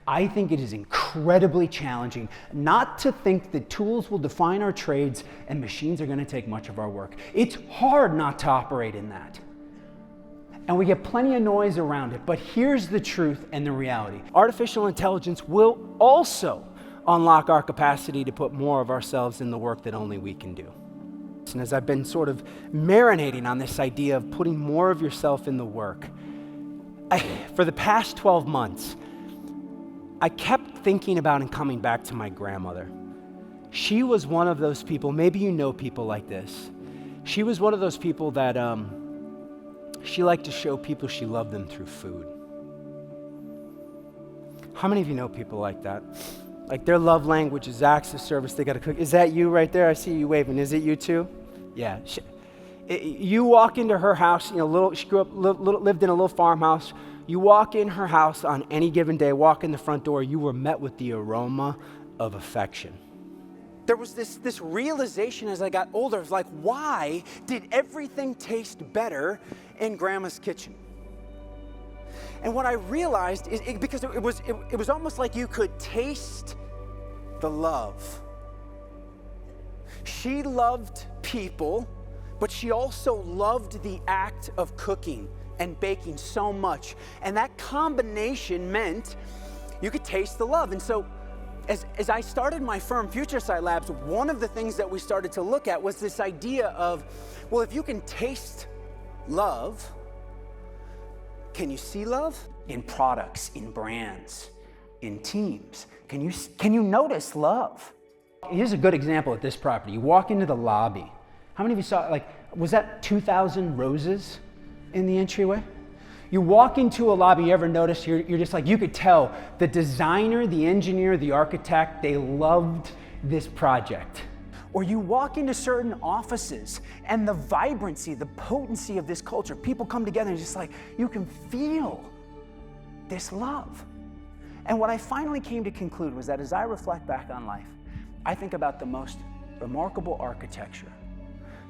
I think it is incredibly challenging not to think that tools will define our trades and machines are going to take much of our work. It's hard not to operate in that. And we get plenty of noise around it, but here's the truth and the reality. Artificial intelligence will also unlock our capacity to put more of ourselves in the work that only we can do. And as I've been sort of marinating on this idea of putting more of yourself in the work, for the past 12 months, I kept thinking about and coming back to my grandmother. She was one of those people, maybe you know people like this. She was one of those people that she liked to show people she loved them through food. How many of you know people like that? Like their love language is acts of service, they gotta cook. Is that you right there? I see you waving. Is it you too? Yeah. You walk into her house, she grew up, lived in a little farmhouse. You walk in her house on any given day, walk in the front door, you were met with the aroma of affection. There was this realization as I got older, of like, why did everything taste better in Grandma's kitchen? And what I realized is because it was almost like you could taste the love. She loved people, but she also loved the act of cooking and baking so much. And that combination meant you could taste the love. And so as I started my firm, FutureSight Labs, one of the things that we started to look at was this idea of, well, if you can taste love, can you see love? In products, in brands, in teams. Can you notice love? Here's a good example at this property. You walk into the lobby. How many of you saw, was that 2,000 roses in the entryway? You walk into a lobby, you ever notice, you're just like, you could tell the designer, the engineer, the architect, they loved this project. Or you walk into certain offices and the vibrancy, the potency of this culture, people come together and just like, you can feel this love. And what I finally came to conclude was that as I reflect back on life, I think about the most remarkable architecture,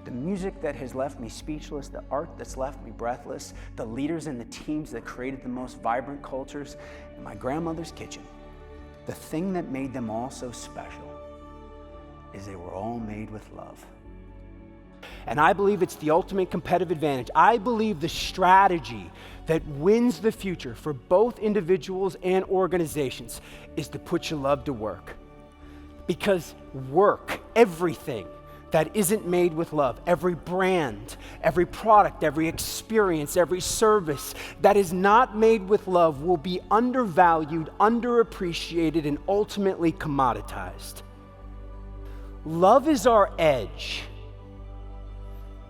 the music that has left me speechless, the art that's left me breathless, the leaders and the teams that created the most vibrant cultures, and my grandmother's kitchen. The thing that made them all so special is they were all made with love. And I believe it's the ultimate competitive advantage. I believe the strategy that wins the future for both individuals and organizations is to put your love to work. Because work, everything that isn't made with love, every brand, every product, every experience, every service that is not made with love will be undervalued, underappreciated, and ultimately commoditized. Love is our edge.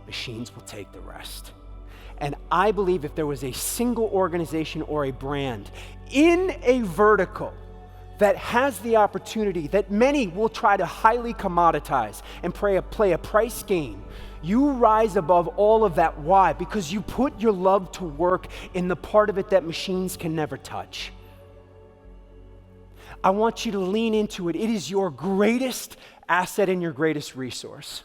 Machines will take the rest. And I believe if there was a single organization or a brand in a vertical that has the opportunity that many will try to highly commoditize and play a price game, you rise above all of that. Why? Because you put your love to work in the part of it that machines can never touch. I want you to lean into it. It is your greatest asset and your greatest resource.